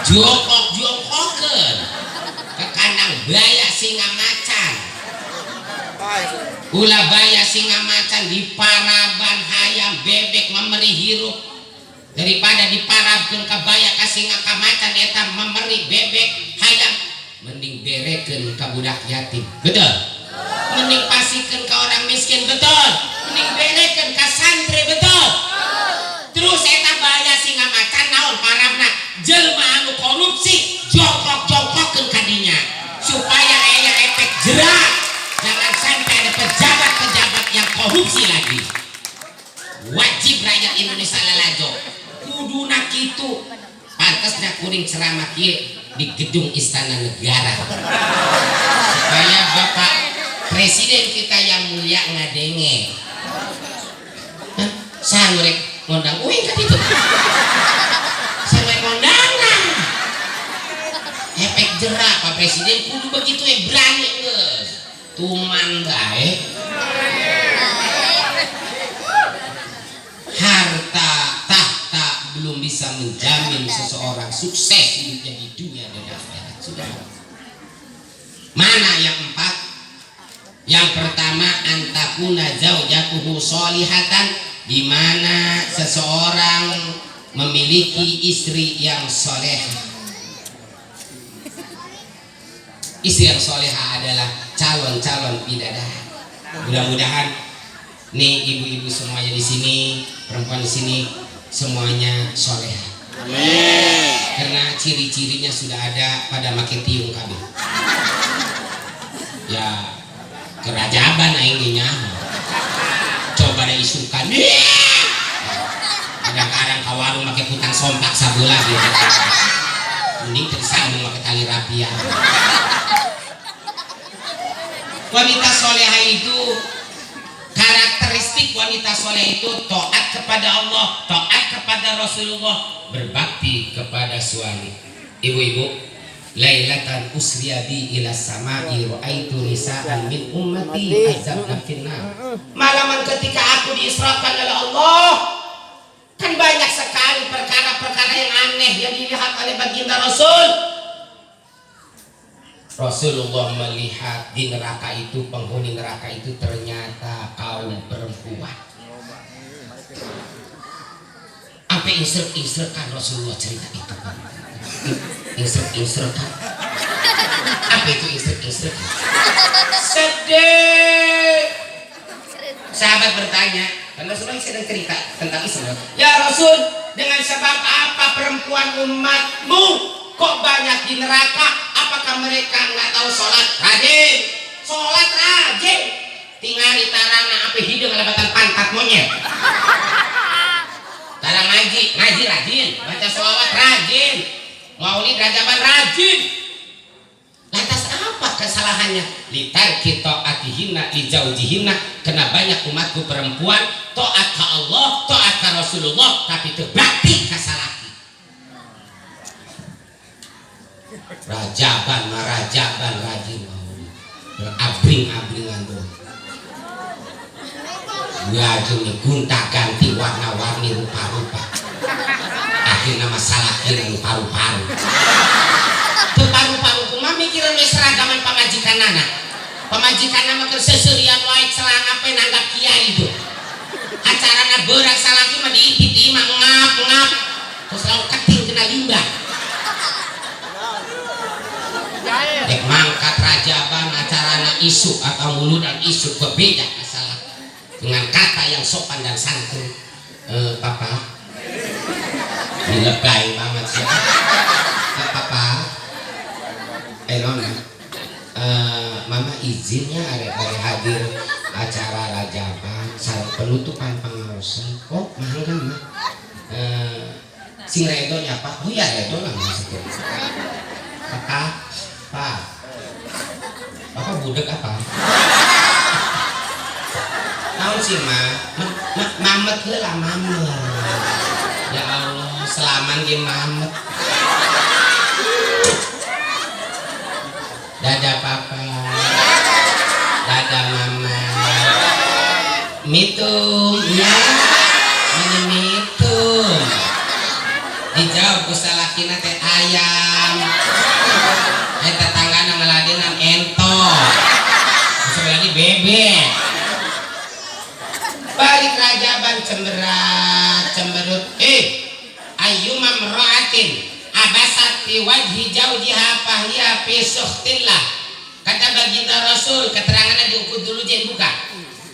jongkok-jongkokeun ke kandang baya singa macan, ulah baya singa macan diparaban hayam bebek memeri hirup, daripada diparabkeun ka baya ka singa ka macan eta memeri bebek hayam, mending berekeun ka budak yatim, betul? Mending pasikeun ka orang miskin, betul? Mending berekeun ka santri, betul? Terus eta baya singa macan naon parabna? Jelema anu korupsi jongkok-jongkokeun ka dinya supaya aya efek jerak. Jangan sampai ada pejabat-pejabat yang korupsi lagi. Wajib rakyat Indonesia lalajo kuduna kitu. Pantasnya kuring ceramah kieu di gedung Istana Negara supaya Bapak Presiden kita yang mulia ngadenge. Sangurek ngondang uing kan itu. Sangurek ngondangan. Efek jerak Pak Presiden kudu begitu berani geus. Tuman bae. Harta tahta belum bisa menjamin seseorang sukses hidupnya di dunia dan akhirat. Sudah. Mana yang empat? Yang pertama, antakuna zaujatuhu sholihatan, di mana seseorang memiliki istri yang soleha. Istri yang soleha adalah calon-calon bidadari. Mudah-mudahan nih ibu-ibu semuanya di sini, perempuan di sini semuanya soleha. Amin. Karena ciri-cirinya sudah ada pada make tiung kabeh. Ya kerajaban aing nya. Coba ada isukan. Kadang-kadang ka warung make putang sompak sabeula gitu. Mending tersambung make tali rapia. Wanita soleha itu, karakteristik wanita soleh itu taat kepada Allah, taat kepada Rasulullah, berbakti kepada suami. Ibu-ibu, lailatan usriya bi ila sama'i ra'aitu nisa'an min ummati azabna finnar. Malaman ketika aku diisrakan oleh Allah, kan banyak sekali perkara-perkara yang aneh yang dilihat oleh baginda Rasul. Rasulullah melihat di neraka itu, penghuni neraka itu ternyata kaum perempuan. Sampai insert-insertkan Rasulullah cerita itu kan. Insert-insertkan. Apa itu insert-insertkan? Sedih. Sahabat bertanya, karena Rasulullah sedang cerita tentang Islam. Ya Rasul, dengan sebab apa perempuan umatmu kok banyak di neraka? Apakah mereka nggak tahu sholat? Rajin, sholat rajin. Tinggal di tarana apa hidung lebatan pantat monyet. Tarang ngaji rajin. Baca sholawat rajin. Maulid rajaban rajin. Lantas apa kesalahannya? Litar kita atihinna lijaujihinna. Kena banyak umatku perempuan taat ke Allah, taat ke Rasulullah, tapi terbakti ke salaki. Rajaban rajin maulid. Berabring-abringan tuh. Gajuni gunta ganti warna-warni rupa-rupa. Akhirnya masalah kira paru-paru. Tuh paru-paru kumah mikiran seragaman pemajikan anak. Pemajikan nama keseserian waik selanga penanggap kiai itu. Acarana berak salaki mah diipiti mah ngap. Terus lalu keting kena limbah. Dek mangkat rajaban acarana isu atau muludan isu berbeda masalah dengan kata yang sopan dan santun. Papa dilebai banget sih. Papa nona mama izinnya ada hadir acara rajaban penutupan pengawasan. Oh mangga mah sing redonya apa? Oh ya redo lah maksudnya. Papa budek apa? Tahu sih mamet lah mamet. Ya Allah, selaman di mamet. Dada papa, dada mama. Mitum, ya, mitum. Dijawab ku salakina teh ayam. Tetanggana ngeladenan entok. Sebelah lagi bebek. Balik rajaban cemberut. Ayyuma mra'atin abasat fi wajhi jaujiha fahiya fi sukhtillah. Kata baginda Rasul, keterangannya diukur dulu jangan buka.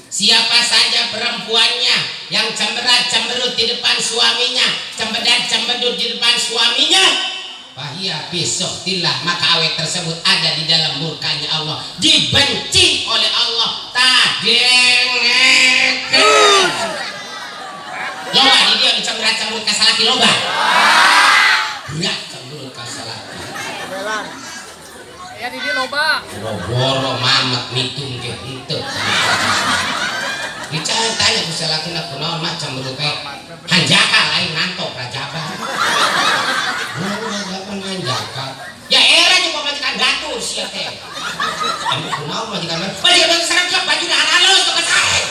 Siapa saja perempuannya yang cemberut di depan suaminya, cembedut di depan suaminya, fahia bisukhtillah, maka awet tersebut ada di dalam murkanya Allah, dibenci oleh Allah. Tadengeken loba di dia dicemberut ka salaki loba berat cemberut ka salaki Ya di dia loba. Boro mamet mitung ke henteu dicantanya ku salaki na kunaon mah cemberut kayak hanjaka lain ngantok rajaban. Jaka. Ya era juga majikan gatur sia teh. Anu kunaon majikan sareng klub baju dah halus tuh kasih.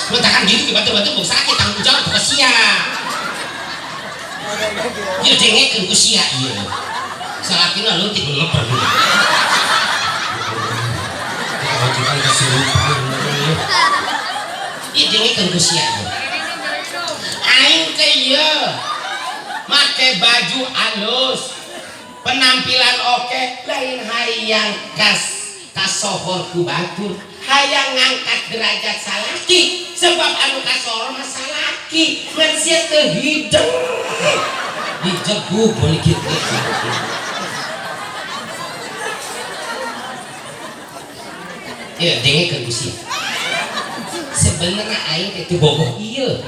Letakkan diri di batu-batu bung sakit tanggung jawab tuh sia. Ieu dengekeun ku sia ieu. Salakina leutik ngeuper. Majikan kesurupan. Ieu dengekeun ku sia ieu. Aing teh ieu make baju halus, penampilan oke, lain hayang kasohor ku batur, hayang ngangkat derajat salaki, sebab anu kasohor mah salaki, manusia teu hideng dijebuk boleh gitu. Ya dengekeun ku sia. Sebenarnya aing itu bogoh ieu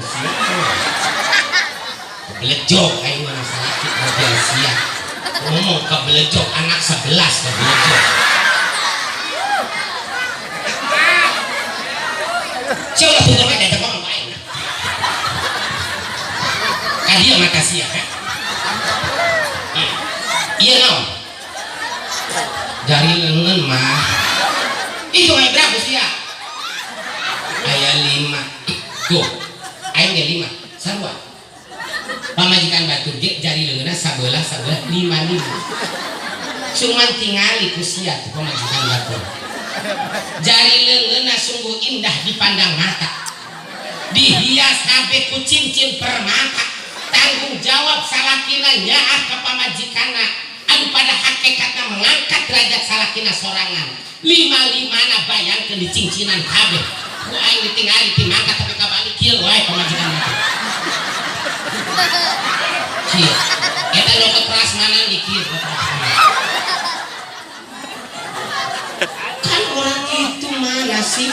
belejok aing mah salaki model sia ngomong ke belejok anak 11 ke belejok tuh we diajak ngomong bae. Ka dieu mah sia ha. Iya naon? Dari leungeun mah. Itu aya berapa sia? Aya 5. Tuh. Aya ge 5. Sarua. Pamajikan batur ge jari leungeunna sabelah 5. Cuman tingali ku sia tuh pamajikan batur. Jari leungeunna sungguh indah dipandang mata. Dihias kabeh ku cincin permata. Tanggung jawab salakina nyaah ka pamajikanna anu pada hakikatna mengangkat derajat salakina sorangan. 5-5na bayangkeun di cincinan kabeh. Ku aing ditinggali ti mangkat tapi kabalik kieu wae pamajikanna. Kieu. Eta nyokot prasmanan di kieu. Kan orang itu mana sih?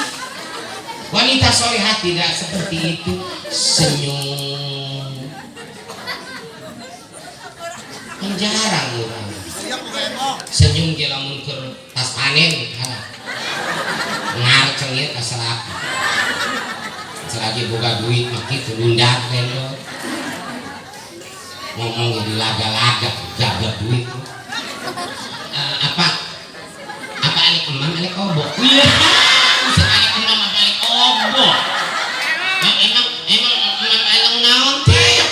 Wanita solehah tidak seperti itu. Senyum. Yang jarang orang. Senyum ge lamun keur tas panen ngarcengit asal aku. Selagi boga duit mah kitu lundak vendor. Ngomong jadi laga-laga jaga duit. Apa alik emam alik obo. Iya. Bisa alik emam apa alik obo. Emang emam aleng naon teh?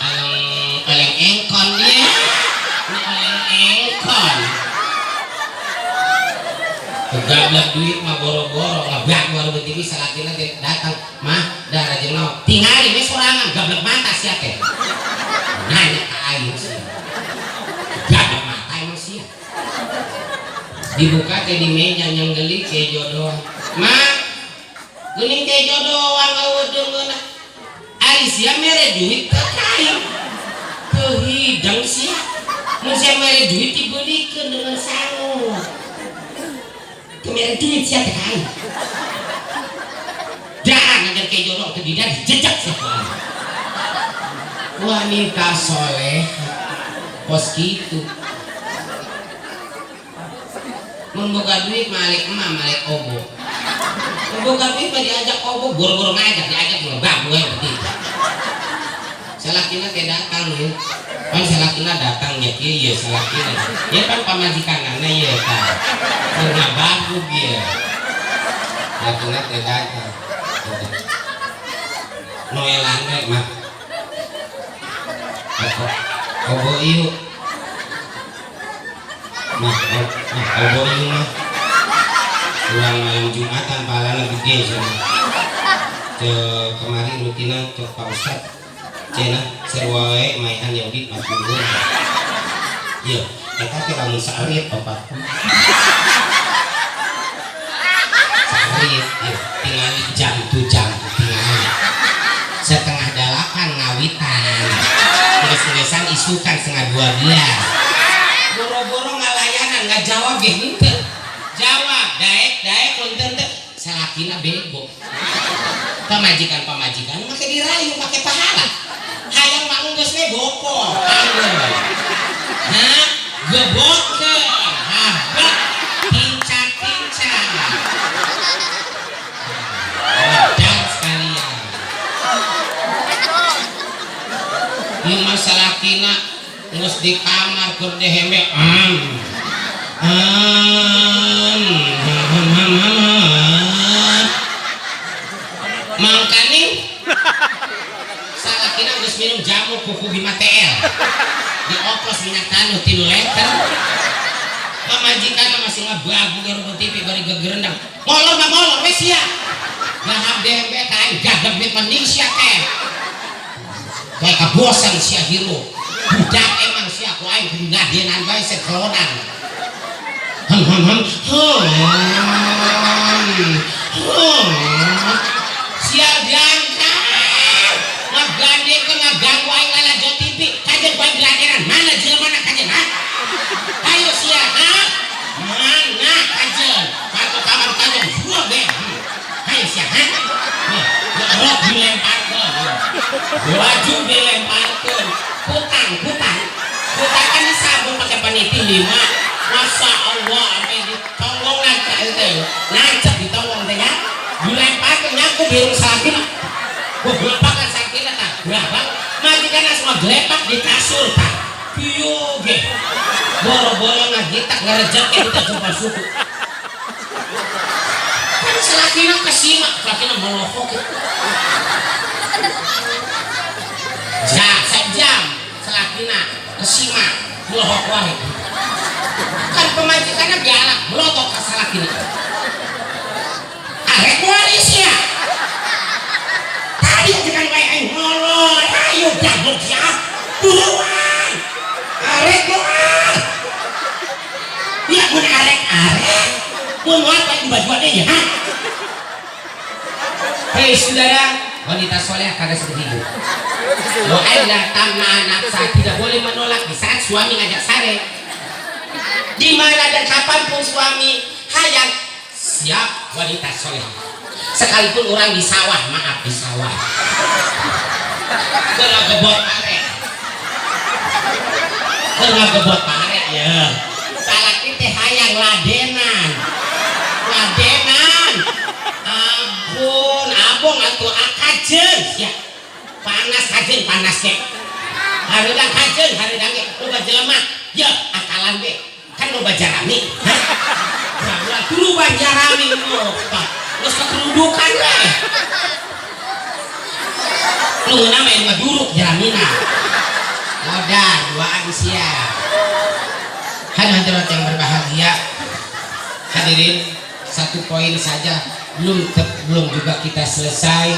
Aleng engkon dia. Aleng engkon. Gablak duit mah boro-boro ngabak baru beuti salakina datang mah da rajin naon. Tingali we sorangan gablak mata sia teh. Nanya ka aing sih. Gablak mata emang sia. Dibuka teh di meja yang geli ke jodoh. Mak, geuning ke jodoh ngaweudeungeuna. Ari sia mere duit teh kain. Teu hidang sia. Mun sia mere duit dibelikeun dengan sangu. Teu mere duit sia teh kain. Jangan ngajar ke jodoh teh dida dijejak sia. Wanita soleh pos kitu. Mun boga duit malik emam malik obo. Mun boga duit mah diajak obo boro-boro ngajak diajak ngebab we berarti. Salakina teh datang ye. Pan salakina datang nya kieu ye salakina. Ye pan pamajikanana ye tah. Mun ngabagug ye. Salakina teh datang. Noelan we mah. Obo ieu. Obo ieu mah ulang malam Jumatan pahalana gede cenah. Kemarin rutina cok Pak Ustad cenah sarua wae maehan Yahudi 40. Ieu eta teh lamun saeurit opat. Saeurit ieu tingali jam tu tingali. Setengah 8 ngawitan. Geus-geusan isukan 11:30. Boro-boro ngalayanan nggak jawab ge henteu. Jawab daek punten teh salakina bego. Pamajikan make dirayu make pahala. Hayang manggung geus we bopor. Hah? Gebokeun. Habak pincang-pincang. Dan sekalian. Ieu masalah kina ngus di kamar keur dehembe mangkani salakina geus minum jamu kuku Bima TL dioplos minyak taneuh 3 liter. Pamajikanna masih ngabagu karo TV bari gegerendang molor we sia ngahap dehembe kain gagap we mending sia teh kayak kabosan sia hirup. Budak emang sia ku aing kudu ngadenan bae seklonan. Sia diangkat. Ngagandeng ngaganggu aing lalajo TV. Kajen bae diladenan. Mana jelema kajen ha? Ayo sia ha? Mana kajen? Satu kamar kajen gua be. Ayo sia ha? Rok dilemparkeun. Baju dilemparkeun. Putang kan disabun pakai paniti 5. Masya Allah sampai ditolong nancap itu nancap ditolong teh ya dilempar ke pirung salakina gua gelepakan salakina tak berapa majikan semua gelepak di kasur tak piyo ge boro-boro ngagitak ngerejek kita jumpa suku kan salakina kesimak salakina melokok sejam salakina kesimak melokok wae kan pemajikannya galak melotok ke salakina arek waris ya tadi aja wae aing ngolor ayo jago ya buruan arek doang ya mun arek mun apa di baju adanya ha hei saudara wanita soleh kada seperti itu doa datang anak saya tidak boleh menolak di saat suami ngajak sare di mana dan kapanpun suami hayang siap wanita soleh sekalipun orang di sawah maaf di sawah kena gebot arek ya salah kita hayang ladenan ampun abong atau akajen ya panas kajen panas ke haridang kajen haridang ke loba jelema ya akalan be kan loba jarami nah dulu banjarami lupa terus kekerudukan weh lu nama yang ngeduruk jaramina modal duaan siap hadirat yang berbahagia hadirin satu poin saja belum juga kita selesai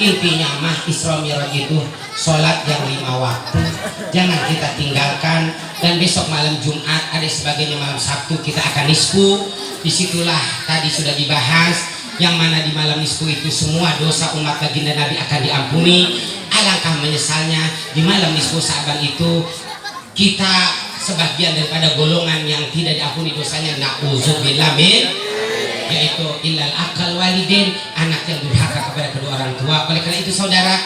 intinya mah Isra Mi'raj itu sholat yang 5 waktu jangan kita tinggalkan dan besok malam Jumat ada sebagainya malam Sabtu kita akan nisfu disitulah tadi sudah dibahas yang mana di malam nisfu itu semua dosa umat baginda Nabi akan diampuni alangkah menyesalnya di malam nisfu Sa'ban itu kita sebagian daripada golongan yang tidak diampuni dosanya na'udzubillah min yaitu illal akal walidin anak yang durhaka kepada kedua orang tua oleh karena itu saudara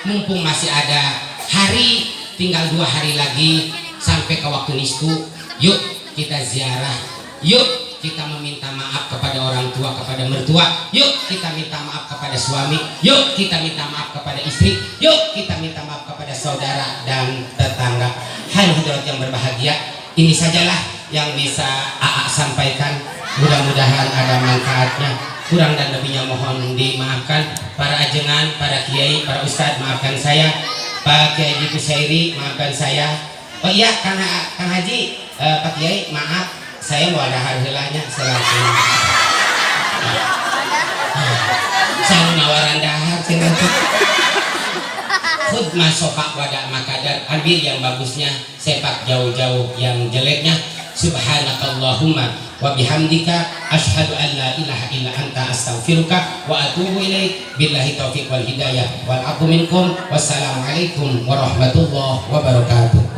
mumpung masih ada hari tinggal 2 hari lagi sampai ke waktu nisfu yuk kita ziarah yuk kita meminta maaf kepada orang tua kepada mertua yuk kita minta maaf kepada suami yuk kita minta maaf kepada istri yuk kita minta maaf kepada saudara dan tetangga hadirat yang berbahagia ini sajalah yang bisa AA sampaikan mudah-mudahan ada manfaatnya kurang dan lebihnya mohon dimaafkan para ajengan, para kiai, para ustadz maafkan saya Pak Kiai Haji Kusairi maafkan saya oh iya Kang Haji Pak Kiai maaf saya mau ada hargelanya selaku saya nawaran dahar khutmah sopak wadah makadar ambil yang bagusnya sepak jauh-jauh yang jeleknya subhanakallahumma wa bihamdika asyhadu an la ilaha illa anta astaghfiruka wa atubu ilaik billahi taufiq wal hidayah wal afu minkum wassalamualaikum warahmatullahi wabarakatuh.